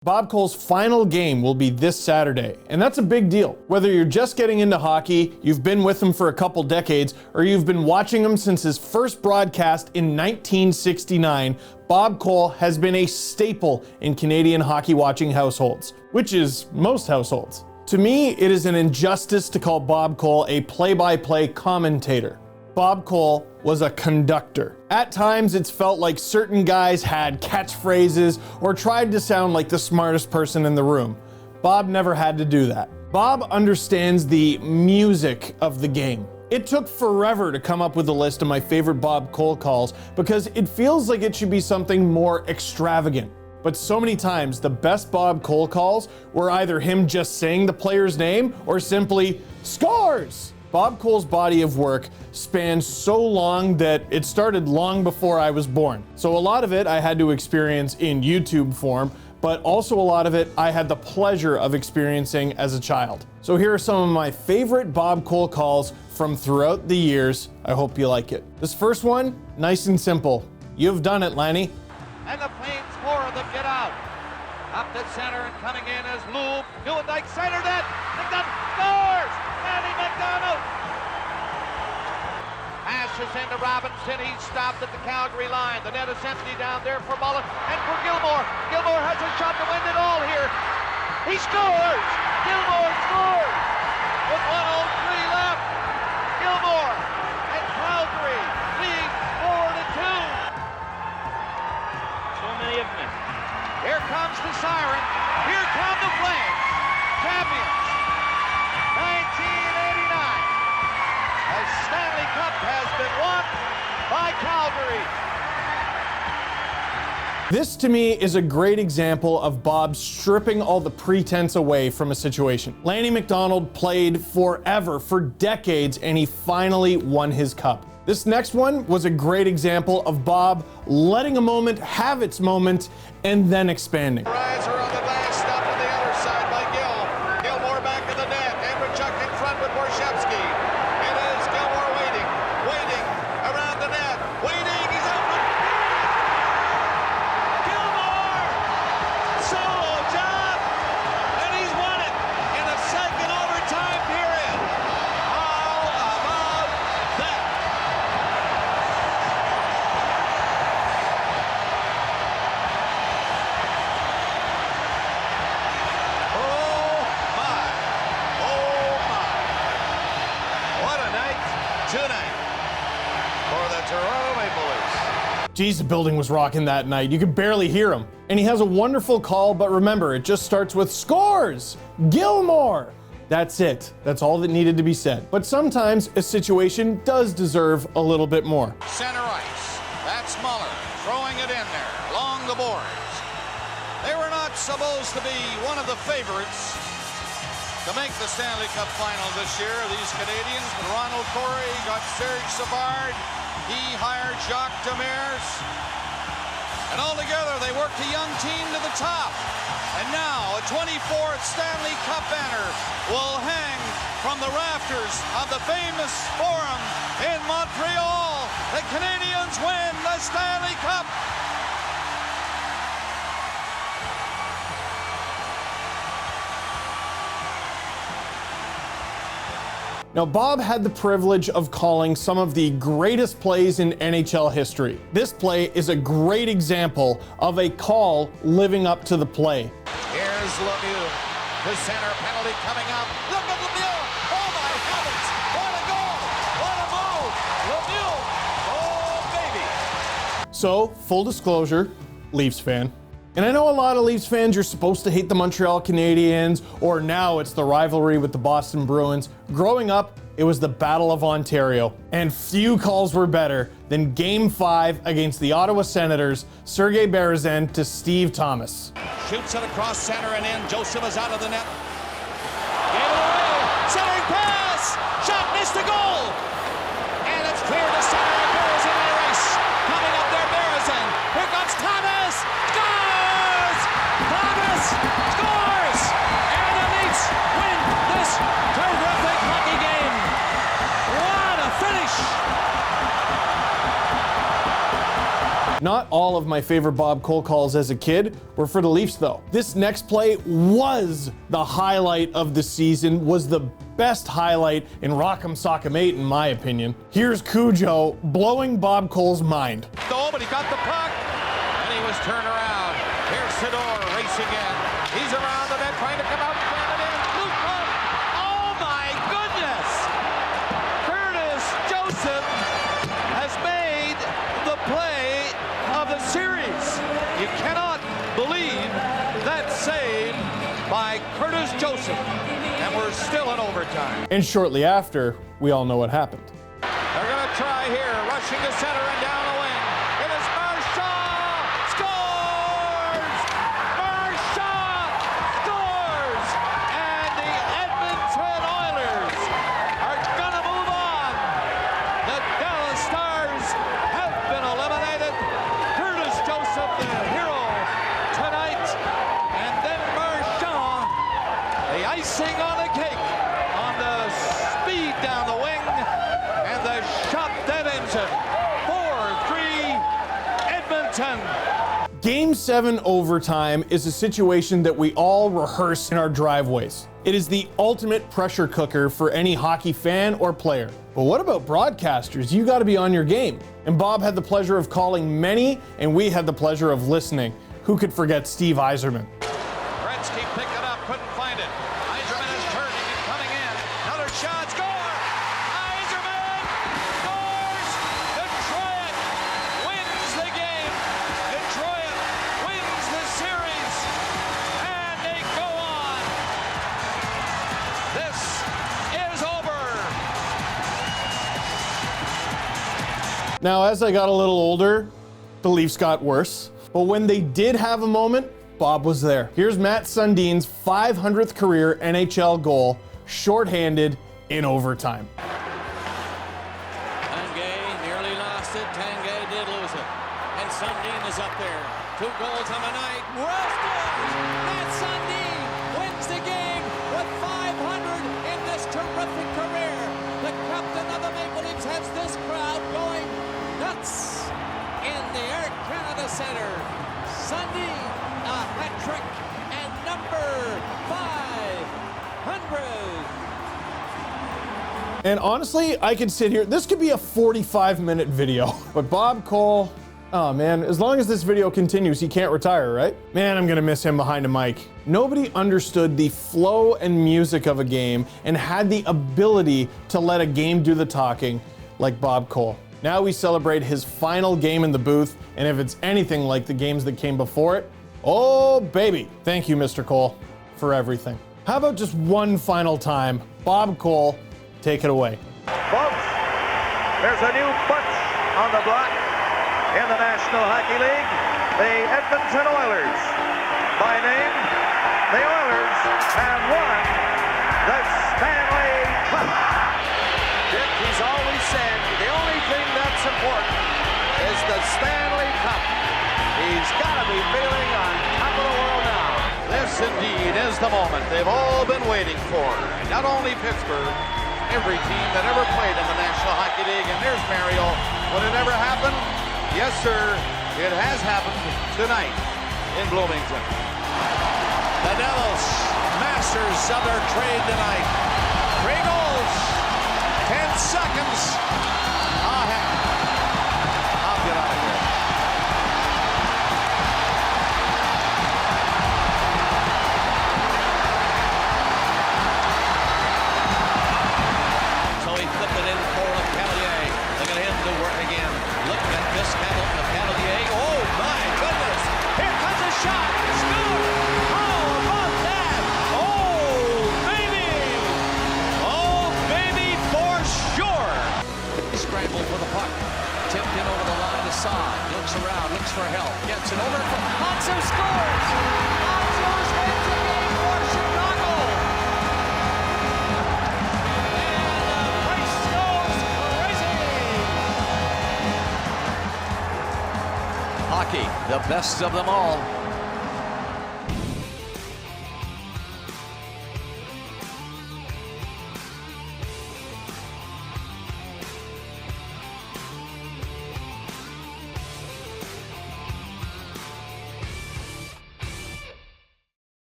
Bob Cole's final game will be this Saturday, and that's a big deal. Whether you're just getting into hockey, you've been with him for a couple decades, or you've been watching him since his first broadcast in 1969, Bob Cole has been a staple in Canadian hockey watching households, which is most households. To me, it is an injustice to call Bob Cole a play-by-play commentator. Bob Cole was a conductor. At times, it's felt like certain guys had catchphrases or tried to sound like the smartest person in the room. Bob never had to do that. Bob understands the music of the game. It took forever to come up with a list of my favorite Bob Cole calls because it feels like it should be something more extravagant. But so many times, the best Bob Cole calls were either him just saying the player's name or simply, "Scores!" Bob Cole's body of work spans so long that it started long before I was born. So a lot of it I had to experience in YouTube form, but also a lot of it I had the pleasure of experiencing as a child. So here are some of my favorite Bob Cole calls from throughout the years. I hope you like it. This first one, nice and simple. You've done it, Lanny. And the Flames, four of them get out. Up to center and coming in is Lube. Newendijk centered it. McDonald scores! Andy McDonald! Passes into Robinson. He's stopped at the Calgary line. The net is empty down there for Mullen and for Gilmore. Gilmore has a shot to win it all here. He scores! Gilmore scores! With 1:03 left. Gilmore and Calgary lead 4-2. So many of them. Here comes the siren. Here come the Flames. Champions. 1989. A Stanley Cup has been won by Calgary. This to me is a great example of Bob stripping all the pretense away from a situation. Lanny McDonald played forever, for decades, and he finally won his cup. This next one was a great example of Bob letting a moment have its moment and then expanding. Riser on the glass, stopped on the other side by Gill. Gilmore back in the net. Andrechuk in front with Borshevsky. It is Gilmore waiting around the net. Waiting, he's open. Gilmore! Solo job! And he's won it in a second overtime period. How about that? Oh my! What a night tonight for the Toronto Maple Leafs. Geez, the building was rocking that night. You could barely hear him. And he has a wonderful call, but remember, it just starts with scores! Gilmore! That's it. That's all that needed to be said. But sometimes a situation does deserve a little bit more. Center ice. That's Muller throwing it in there along the boards. They were not supposed to be one of the favorites to make the Stanley Cup final this year, these Canadians. But Ronald Corey got Serge Savard. He hired Jacques Demers. And altogether, they worked a young team to the top. And now, a 24th Stanley Cup banner will hang from the rafters of the famous Forum in Montreal. The Canadians win the Stanley Cup. Now, Bob had the privilege of calling some of the greatest plays in NHL history. This play is a great example of a call living up to the play. Here's Lemieux. The center penalty coming up. Look at Lemieux. Oh, my heavens. What a goal. What a move. Lemieux. Oh, baby. So, full disclosure, Leafs fan. And I know a lot of Leafs fans, you're supposed to hate the Montreal Canadiens, or now it's the rivalry with the Boston Bruins. Growing up, it was the Battle of Ontario. And few calls were better than Game 5 against the Ottawa Senators, Sergei Berezin to Steve Thomas. Shoots it across center and in. Joseph is out of the net. Gave it away. Centering pass. Shot missed the goal. And it's clear to center. Berezin in the race. Coming up there, Berezin. Here comes Thomas. Scores! Thomas scores! And the Leafs win this terrific hockey game. What a finish! Not all of my favorite Bob Cole calls as a kid were for the Leafs though. This next play was the highlight of the season, was the best highlight in Rock'em Sock'em 8 in my opinion. Here's Cujo blowing Bob Cole's mind. No, but he got the puck, and he was turned around. Here's Sador racing in. He's around the net trying to come out and slam it in. Blue puck. Oh my goodness! Curtis Joseph has made the play of the series. You cannot believe that save by Curtis Joseph. And we're still in overtime. And shortly after, we all know what happened. They're going to try here, rushing to center and down the wing. It is Marchand! Scores! Marchand scores! And the Edmonton Oilers are going to move on. The Dallas Stars have been eliminated. Curtis Joseph, the hero tonight. And then Marchand, the icing on the cake on the speed down the wing. And the shot that ends it. 4-3 Edmonton. Game 7 overtime is a situation that we all rehearse in our driveways. It is the ultimate pressure cooker for any hockey fan or player. But what about broadcasters? You got to be on your game. And Bob had the pleasure of calling many, and we had the pleasure of listening. Who could forget Steve Yzerman? Gretzky picked it up, couldn't find it. Yzerman is turning and coming in. Another shot, score! Yzerman scores! Detroit wins the game. Detroit wins the series. And they go on. This is over. Now, as I got a little older, the Leafs got worse. But when they did have a moment, Bob was there. Here's Matt Sundin's 500th career NHL goal, shorthanded in overtime. Tanguay nearly lost it. Tanguay did lose it. And Sundin is up there. 2 goals on the night. Well scores! Matt Sundin wins the game with 500 in this terrific career. The captain of the Maple Leafs has this crowd going nuts in the Air Canada Center. Sundin, a hat trick, and number 500. And honestly, I could sit here, this could be a 45-minute video. But Bob Cole, oh man, as long as this video continues, he can't retire, right? Man, I'm gonna miss him behind a mic. Nobody understood the flow and music of a game and had the ability to let a game do the talking like Bob Cole. Now we celebrate his final game in the booth, and if it's anything like the games that came before it, oh baby. Thank you, Mr. Cole, for everything. How about just one final time? Bob Cole, take it away. Folks, there's a new bunch on the block in the National Hockey League, the Edmonton Oilers. By name, the Oilers have won the Stanley Cup. Dick, he's always said the only thing that's important is the Stanley Cup. He's got to be feeling on top of the world now. This indeed is the moment they've all been waiting for. Not only Pittsburgh, every team that ever played in the National Hockey League. And there's Mario. Would it ever happen? Yes, sir. It has happened tonight in Bloomington. The Devils, masters of their trade tonight. 3 goals, 10 seconds. Ah, heck. I'll get out of here. So he flipped it in for LePellier. Look at him to work again. Look at this Hamilton LePellier. Oh my goodness! Here comes a shot. Score! How about that? Oh baby! Oh baby for sure! He scrambled for the puck. Tipped in over the line to Saad. Looks around, looks for help. Gets it over for Hanso scores! Hanso wins the game for Chicago! Hockey, the best of them all.